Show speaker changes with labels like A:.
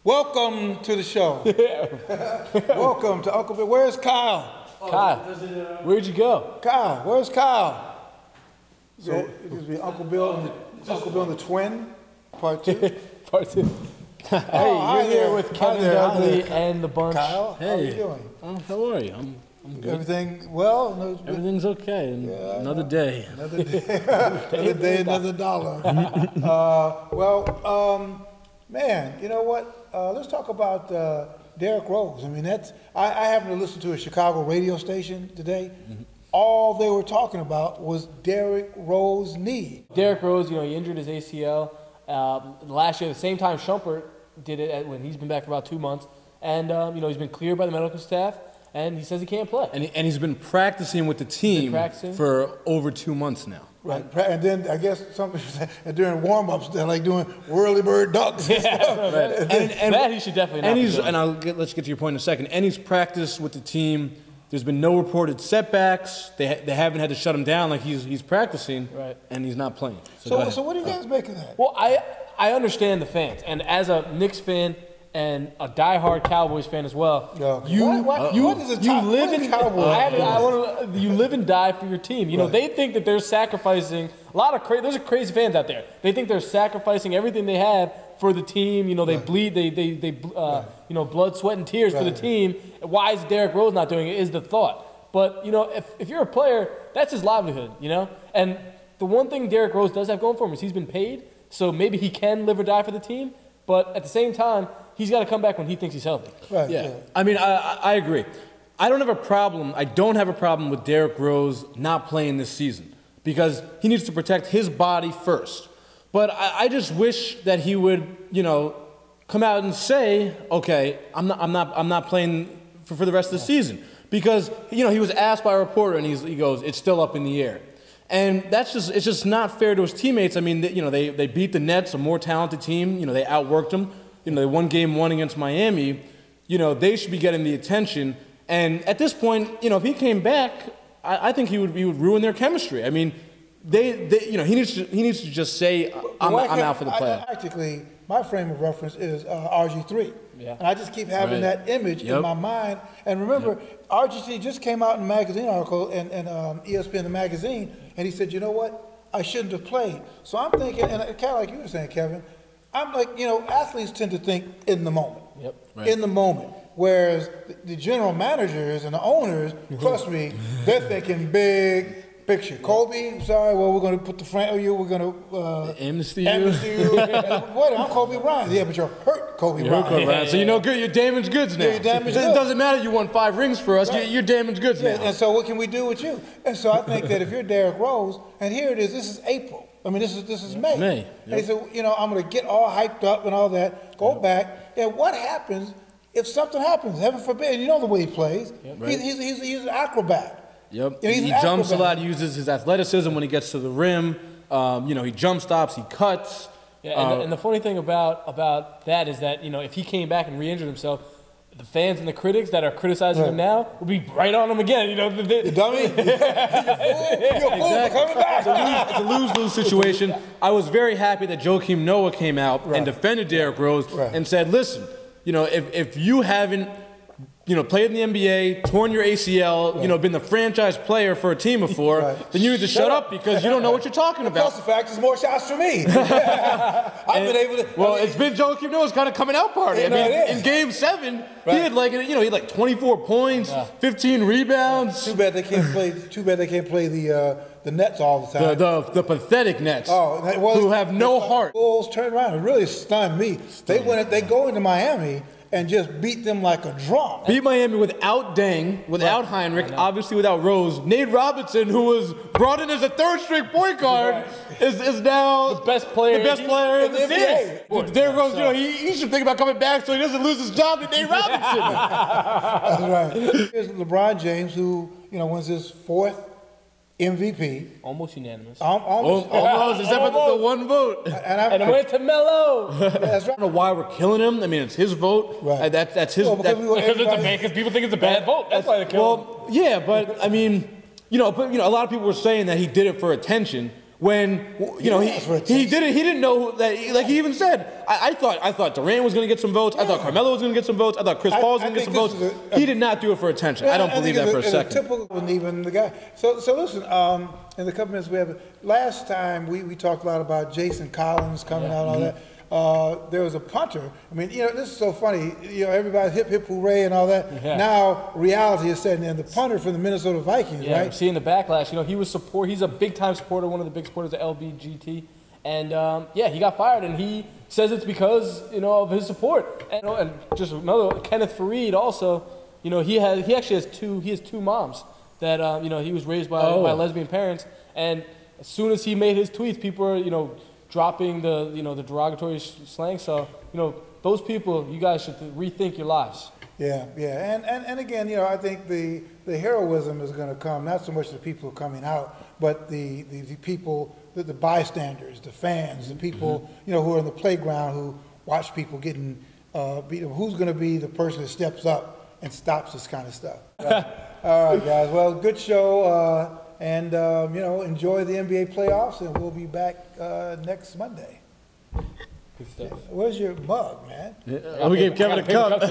A: Welcome to the show. Welcome to Uncle Bill. Where's Kyle?
B: Kyle, where'd you go?
A: Kyle, where's Kyle? So it gives me Uncle Bill and the Twin, part 2.
B: Part 2. Hey,
A: hi
B: you're here
A: there.
B: with
A: Hi
B: Kevin
A: there. Hi
B: Dudley
A: there.
B: and the bunch.
A: Kyle, how are you
C: Hey.
A: doing?
C: How are you? I'm good.
A: Everything well? No,
C: Everything's okay. And another day.
A: Another day, another day, another dollar. Man, you know what? Let's talk about Derrick Rose. I mean, I happened to listen to a Chicago radio station today. All they were talking about was Derrick Rose's knee.
B: Derrick Rose, he injured his ACL last year, the same time Shumpert did it when he's been back for about 2 months. And, he's been cleared by the medical staff, and he says he can't play.
C: And he's been practicing with the team for over 2 months now.
A: Right, and then I guess some people say, and during warm-ups, they're like doing whirly bird ducks.
B: And that he should definitely not be doing.
C: Let's get to your point in a second. And he's practiced with the team. There's been no reported setbacks. They haven't had to shut him down like he's practicing,
B: right.
C: And he's not playing.
A: So what do you guys make of that?
B: Well, I understand the fans, and as a Knicks fan and a diehard Cowboys fan as well, you live and die for your team. They think that they're sacrificing there's crazy fans out there. They think they're sacrificing everything they have for the team. They bleed, they blood, sweat, and tears for the team. Why is Derrick Rose not doing it? Is the thought. But if you're a player, that's his livelihood. And the one thing Derrick Rose does have going for him is he's been paid, so maybe he can live or die for the team. But at the same time, he's got to come back when he thinks he's healthy.
A: Right.
C: Yeah. I mean, I agree. I don't have a problem with Derrick Rose not playing this season because he needs to protect his body first. But I just wish that he would, come out and say, okay, I'm not playing for the rest of the season. Because, he was asked by a reporter and he goes, it's still up in the air. And it's just not fair to his teammates. I mean, they beat the Nets, a more talented team. They outworked them. They won game 1 against Miami. They should be getting the attention. And at this point, if he came back, I think he would ruin their chemistry. I mean, he needs to just say, I'm out for the playoffs.
A: Practically, my frame of reference is RG3.
B: Yeah.
A: And I just keep having that image in my mind. And remember, RG3 just came out in a magazine article and ESPN the magazine, and he said, you know what? I shouldn't have played. So I'm thinking, and kind of like you were saying, Kevin, I'm like, athletes tend to think in the moment.
B: Yep.
C: Right.
A: In the moment. Whereas the general managers and the owners, trust me, they're thinking big picture. Kobe, sorry, well, we're going to put the front of you. We're going to
C: amnesty you.
A: What? I'm Kobe Bryant. Yeah, but you're hurt Kobe Bryant.
C: So you're damaged goods now.
A: Yeah, you're damaged
C: It
A: goods.
C: doesn't matter you won 5 rings for us.
A: Right.
C: You're damaged goods now.
A: And so what can we do with you? And so I think that if you're Derrick Rose, and here it is, this is April. I mean, this is May.
C: May.
A: And he said, I'm going to get all hyped up and all that, go back. And what happens if something happens? Heaven forbid. You know the way he plays.
C: Right.
A: He's an acrobat.
C: Yep.
A: He's
C: He
A: an
C: jumps
A: acrobat.
C: a lot, uses his athleticism when he gets to the rim. He jump stops, he cuts.
B: Yeah, and the funny thing about that is that, if he came back and re-injured himself, the fans and the critics that are criticizing him now will be right on him again.
A: You dummy. You're a fool for coming back.
C: It's a lose-lose situation. I was very happy that Joakim Noah came out and defended Derrick Rose and said, listen, if you haven't played in the NBA, torn your ACL, been the franchise player for a team before, then you need to shut up because you don't know what you're talking about.
A: Plus the fact is more shots for me. I've been able to.
C: Well, it's been Joakim Noah's kind of coming out party. I mean, in Game 7, he had like 24 points, 15 rebounds.
A: Too bad they can't play. The Nets all the time.
C: The pathetic Nets,
A: well,
C: who have no heart.
A: Bulls turned around. It really stunned me. They go into Miami and just beat them like a drum.
C: Beat Miami without Deng, without Heinrich, obviously without Rose. Nate Robinson, who was brought in as a third-string point guard, is now
B: the best player
C: in the series.
A: NBA.
C: Derrick Rose, he should think about coming back so he doesn't lose his job to Nate Robinson.
A: That's right. Here's LeBron James, who wins his 4th MVP.
B: Almost unanimous.
C: Almost, except for the one vote.
B: And it went to Melo.
A: That's right.
C: I don't know why we're killing him. I mean, it's his vote.
A: Right.
C: That's his.
B: Because people think it's a bad vote. That's why they're killing him.
C: Well, yeah, but I mean, a lot of people were saying that he did it for attention. when he didn't know that. Like he even said, I thought Durant was going to get some votes. I thought Carmelo was going to get some votes. I thought Chris Paul was going to get some votes. He did not do it for attention. I don't believe that for a second.
A: Typical, and even the guy. So listen. In the couple minutes we have, last time we talked a lot about Jason Collins coming out and all that. There was a punter. I mean, this is so funny. Everybody's hip hip hooray and all that.
B: Yeah.
A: Now reality is setting in. The punter from the Minnesota Vikings,
B: yeah,
A: right?
B: Seeing the backlash. He's a big time supporter, one of the big supporters of LBGT, and he got fired, and he says it's because of his support. And just another Kenneth Fareed also. He actually has two moms that he was raised by lesbian parents, and as soon as he made his tweets, people are dropping the the derogatory slang. So those people, you guys should rethink your lives.
A: Yeah, and again, I think the heroism is going to come not so much the people coming out, but the people, the bystanders, the fans, the people who are in the playground who watch people getting beat. Who's going to be the person that steps up and stops this kind of stuff? All right, guys. Well, good show. And, enjoy the NBA playoffs, and we'll be back next Monday.
B: Good stuff.
A: Where's your mug, man?
C: We gave Kevin a cup.